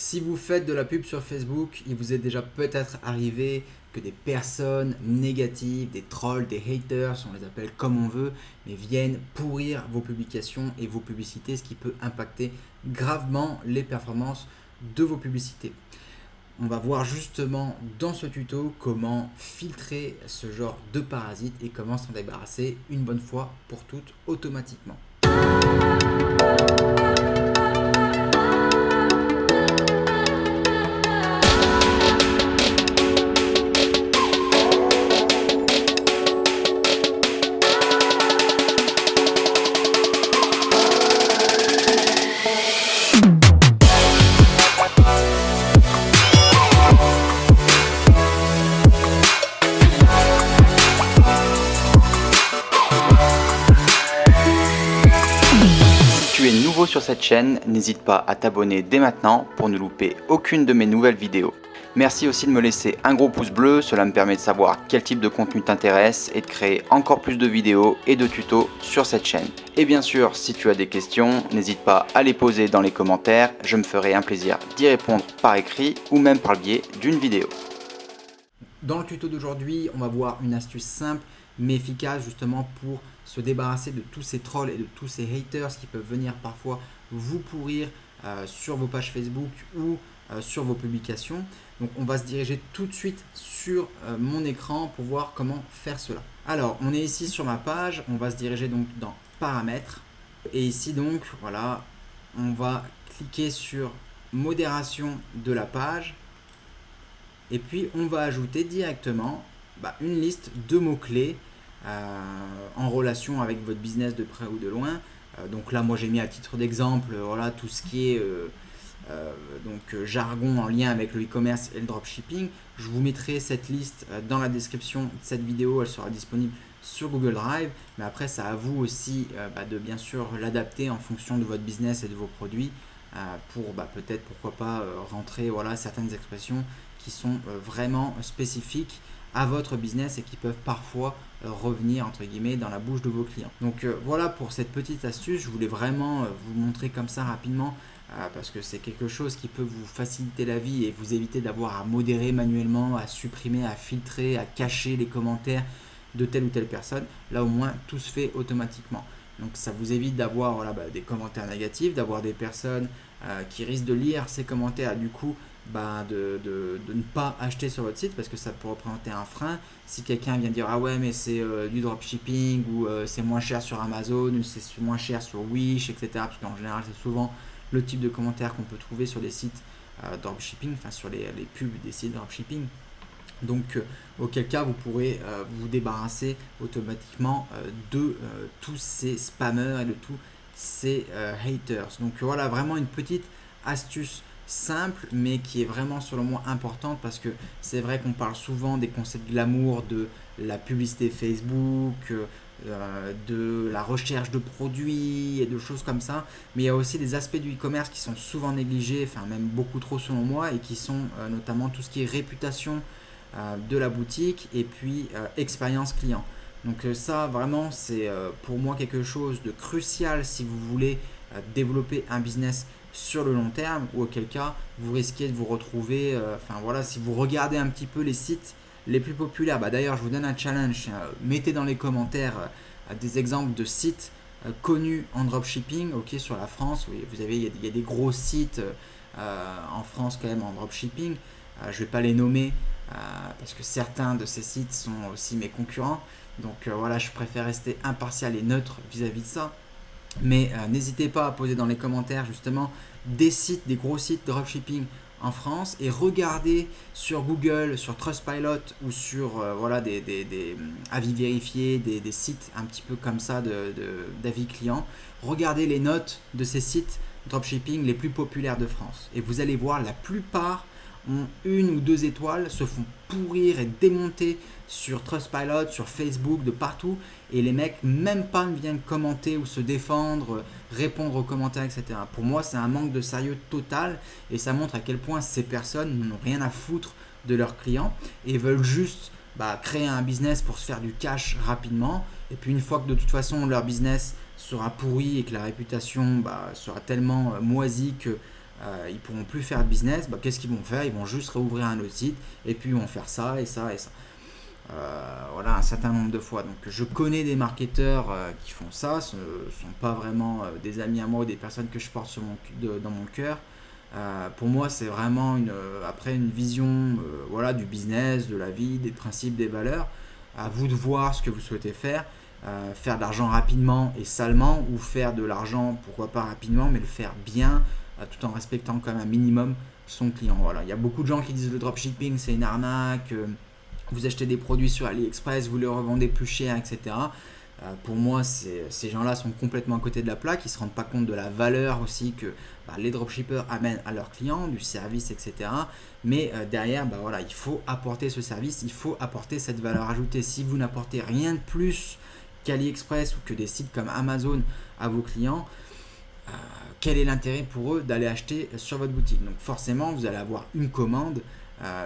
Si vous faites de la pub sur Facebook, il vous est déjà peut-être arrivé que des personnes négatives, des trolls, des haters, on les appelle comme on veut, mais viennent pourrir vos publications et vos publicités, ce qui peut impacter gravement les performances de vos publicités. On va voir justement dans ce tuto comment filtrer ce genre de parasites et comment s'en débarrasser une bonne fois pour toutes automatiquement. Si tu es nouveau sur cette chaîne, n'hésite pas à t'abonner dès maintenant pour ne louper aucune de mes nouvelles vidéos. Merci aussi de me laisser un gros pouce bleu, cela me permet de savoir quel type de contenu t'intéresse et de créer encore plus de vidéos et de tutos sur cette chaîne. Et bien sûr, si tu as des questions, n'hésite pas à les poser dans les commentaires, je me ferai un plaisir d'y répondre par écrit ou même par le biais d'une vidéo. Dans le tuto d'aujourd'hui, on va voir une astuce simple mais efficace justement pour se débarrasser de tous ces trolls et de tous ces haters qui peuvent venir parfois vous pourrir sur vos pages Facebook ou sur vos publications. Donc on va se diriger tout de suite sur mon écran pour voir comment faire cela. Alors on est ici sur ma page, on va se diriger donc dans paramètres et ici donc voilà, on va cliquer sur modération de la page et puis on va ajouter directement une liste de mots-clés en relation avec votre business de près ou de loin. Donc là moi j'ai mis à titre d'exemple voilà, tout ce qui est jargon en lien avec le e-commerce et le dropshipping. Je vous mettrai cette liste dans la description de cette vidéo, elle sera disponible sur Google Drive, mais après c'est à vous aussi de bien sûr l'adapter en fonction de votre business et de vos produits pour peut-être pourquoi pas rentrer voilà, certaines expressions qui sont vraiment spécifiques à votre business et qui peuvent parfois revenir entre guillemets dans la bouche de vos clients. Donc voilà pour cette petite astuce, je voulais vraiment vous montrer comme ça rapidement parce que c'est quelque chose qui peut vous faciliter la vie et vous éviter d'avoir à modérer manuellement, à supprimer, à filtrer, à cacher les commentaires de telle ou telle personne. Là au moins tout se fait automatiquement. Donc ça vous évite d'avoir des commentaires négatifs, d'avoir des personnes qui risquent de lire ces commentaires du coup de ne pas acheter sur votre site parce que ça peut représenter un frein. Si quelqu'un vient dire ah ouais mais c'est du dropshipping ou c'est moins cher sur Amazon ou c'est moins cher sur Wish, etc. Parce qu'en général c'est souvent le type de commentaire qu'on peut trouver sur des sites dropshipping, enfin sur les pubs des sites dropshipping. Donc auquel cas vous pourrez vous débarrasser automatiquement de tous ces spammers et de tous ces haters. Donc voilà vraiment une petite astuce simple mais qui est vraiment selon moi importante parce que c'est vrai qu'on parle souvent des concepts glamour de la publicité Facebook, de la recherche de produits et de choses comme ça, mais il y a aussi des aspects du e-commerce qui sont souvent négligés, enfin même beaucoup trop selon moi, et qui sont notamment tout ce qui est réputation de la boutique et puis expérience client. Donc ça vraiment c'est pour moi quelque chose de crucial si vous voulez développer un business sur le long terme, ou auquel cas vous risquez de vous retrouver, si vous regardez un petit peu les sites les plus populaires, d'ailleurs je vous donne un challenge, mettez dans les commentaires des exemples de sites connus en dropshipping, sur la France, vous avez, il y a des gros sites en France quand même en dropshipping, je ne vais pas les nommer parce que certains de ces sites sont aussi mes concurrents, donc voilà, je préfère rester impartial et neutre vis-à-vis de ça. Mais n'hésitez pas à poser dans les commentaires justement des sites, des gros sites de dropshipping en France et regardez sur Google, sur Trustpilot ou sur des avis vérifiés, des sites un petit peu comme ça d'avis clients. Regardez les notes de ces sites dropshipping les plus populaires de France et vous allez voir la plupart ont 1 ou 2 étoiles, se font pourrir et démonter sur Trustpilot, sur Facebook, de partout, et les mecs même pas viennent commenter ou se défendre, répondre aux commentaires, etc. Pour moi c'est un manque de sérieux total et ça montre à quel point ces personnes n'ont rien à foutre de leurs clients et veulent juste créer un business pour se faire du cash rapidement, et puis une fois que de toute façon leur business sera pourri et que la réputation sera tellement moisie que ils pourront plus faire de business. Qu'est-ce qu'ils vont faire? Ils vont juste réouvrir un autre site et puis ils vont faire ça et ça et ça. Voilà, un certain nombre de fois. Donc je connais des marketeurs qui font ça, ce ne sont pas vraiment des amis à moi ou des personnes que je porte dans mon cœur. Pour moi, c'est vraiment après une vision voilà, du business, de la vie, des principes, des valeurs. À vous de voir ce que vous souhaitez faire. Faire de l'argent rapidement et salement, ou faire de l'argent, pourquoi pas rapidement, mais le faire bien, tout en respectant quand même un minimum son client. Voilà. Il y a beaucoup de gens qui disent le dropshipping c'est une arnaque, vous achetez des produits sur AliExpress, vous les revendez plus cher, etc. Pour moi, ces gens-là sont complètement à côté de la plaque, ils ne se rendent pas compte de la valeur aussi que les dropshippers amènent à leurs clients, du service, etc. Mais derrière, voilà, il faut apporter ce service, il faut apporter cette valeur ajoutée. Si vous n'apportez rien de plus qu'AliExpress ou que des sites comme Amazon à vos clients, quel est l'intérêt pour eux d'aller acheter sur votre boutique? Donc forcément, vous allez avoir une commande.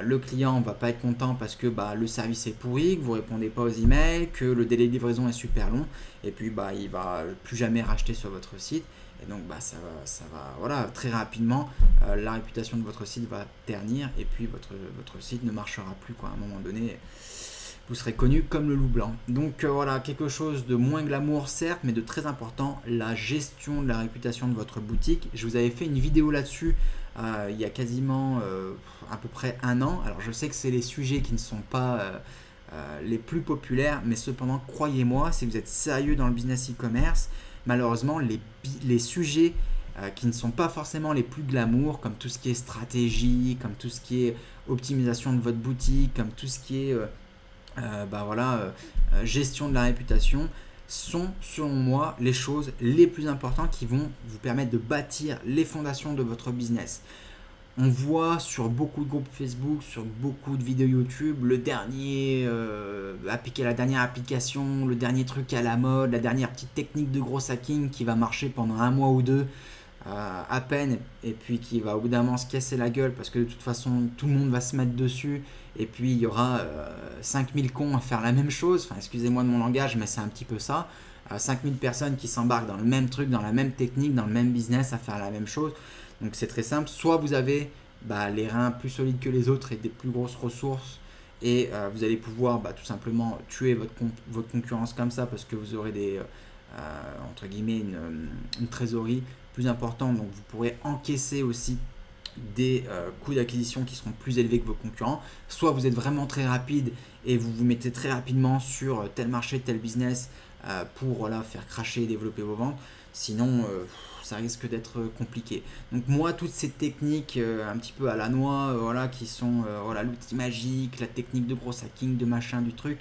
Le client ne va pas être content parce que le service est pourri, que vous ne répondez pas aux emails, que le délai de livraison est super long, et puis il ne va plus jamais racheter sur votre site. Et donc ça va voilà, très rapidement, la réputation de votre site va ternir, et puis votre site ne marchera plus, quoi. À un moment donné, vous serez connu comme le loup blanc. Donc voilà, quelque chose de moins glamour certes, mais de très important, la gestion de la réputation de votre boutique. Je vous avais fait une vidéo là-dessus il y a quasiment à peu près un an. Alors je sais que c'est les sujets qui ne sont pas les plus populaires, mais cependant, croyez-moi, si vous êtes sérieux dans le business e-commerce, malheureusement, les sujets qui ne sont pas forcément les plus glamour, comme tout ce qui est stratégie, comme tout ce qui est optimisation de votre boutique, comme tout ce qui est gestion de la réputation, sont selon moi les choses les plus importantes qui vont vous permettre de bâtir les fondations de votre business. On voit sur beaucoup de groupes Facebook, sur beaucoup de vidéos YouTube, la dernière application, le dernier truc à la mode, la dernière petite technique de gros hacking qui va marcher pendant un mois ou deux à peine, et puis qui va au bout d'un moment se casser la gueule parce que de toute façon tout le monde va se mettre dessus, et puis il y aura 5000 cons à faire la même chose, enfin excusez-moi de mon langage, mais c'est un petit peu ça, 5000 personnes qui s'embarquent dans le même truc, dans la même technique, dans le même business, à faire la même chose. Donc c'est très simple, soit vous avez les reins plus solides que les autres et des plus grosses ressources, et vous allez pouvoir tout simplement tuer votre concurrence comme ça, parce que vous aurez entre guillemets une trésorerie plus importante, donc vous pourrez encaisser aussi des coûts d'acquisition qui seront plus élevés que vos concurrents. Soit vous êtes vraiment très rapide et vous vous mettez très rapidement sur tel marché, tel business pour faire cracher et développer vos ventes. Sinon, ça risque d'être compliqué. Donc moi, toutes ces techniques un petit peu à la noix, qui sont l'outil magique, la technique de gros hacking, de machin, du truc,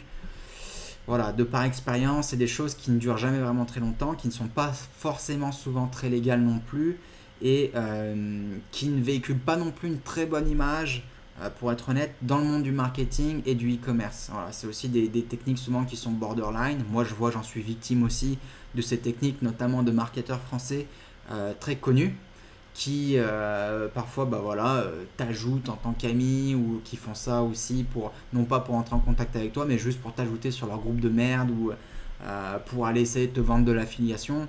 de par expérience, c'est des choses qui ne durent jamais vraiment très longtemps, qui ne sont pas forcément souvent très légales non plus, et qui ne véhiculent pas non plus une très bonne image, pour être honnête, dans le monde du marketing et du e-commerce. Voilà, c'est aussi des techniques souvent qui sont borderline. Moi, j'en suis victime aussi de ces techniques, notamment de marketeurs français très connus, qui parfois t'ajoutent en tant qu'ami, ou qui font ça aussi non pas pour entrer en contact avec toi, mais juste pour t'ajouter sur leur groupe de merde, ou pour aller essayer de te vendre de l'affiliation.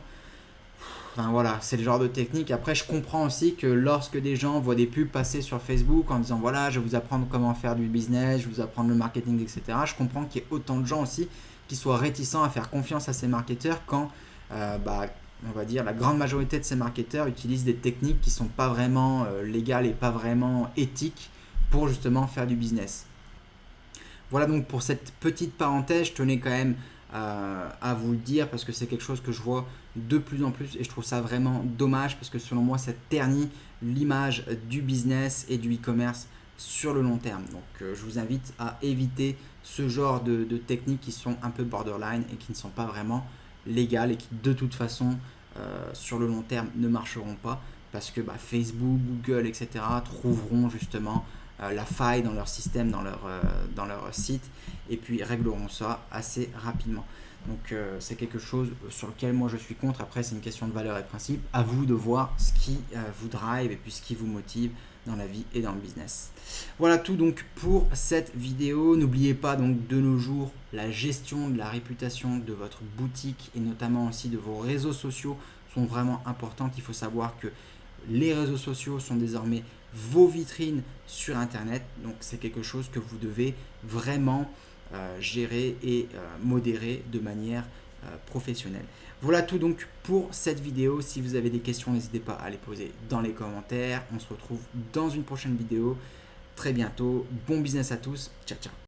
Enfin voilà, c'est le genre de technique. Après, je comprends aussi que lorsque des gens voient des pubs passer sur Facebook en disant voilà, je vais vous apprendre comment faire du business, je vais vous apprendre le marketing, etc. Je comprends qu'il y ait autant de gens aussi qui soient réticents à faire confiance à ces marketeurs quand on va dire la grande majorité de ces marketeurs utilisent des techniques qui ne sont pas vraiment légales et pas vraiment éthiques pour justement faire du business. Voilà donc pour cette petite parenthèse, je tenais quand même à vous le dire parce que c'est quelque chose que je vois de plus en plus et je trouve ça vraiment dommage parce que selon moi ça ternit l'image du business et du e-commerce sur le long terme. Donc je vous invite à éviter ce genre de techniques qui sont un peu borderline et qui ne sont pas vraiment légales et qui de toute façon sur le long terme ne marcheront pas parce que Facebook, Google, etc. trouveront justement la faille dans leur système, dans leur site, et puis régleront ça assez rapidement. Donc c'est quelque chose sur lequel moi je suis contre. Après c'est une question de valeur et de principe. À vous de voir ce qui vous drive et puis ce qui vous motive dans la vie et dans le business. Voilà tout donc pour cette vidéo. N'oubliez pas donc de nos jours la gestion de la réputation de votre boutique et notamment aussi de vos réseaux sociaux sont vraiment importantes. Il faut savoir que les réseaux sociaux sont désormais vos vitrines sur Internet. Donc c'est quelque chose que vous devez vraiment gérer et modérer de manière professionnelle. Voilà tout donc pour cette vidéo. Si vous avez des questions, n'hésitez pas à les poser dans les commentaires. On se retrouve dans une prochaine vidéo très bientôt. Bon business à tous. Ciao, ciao.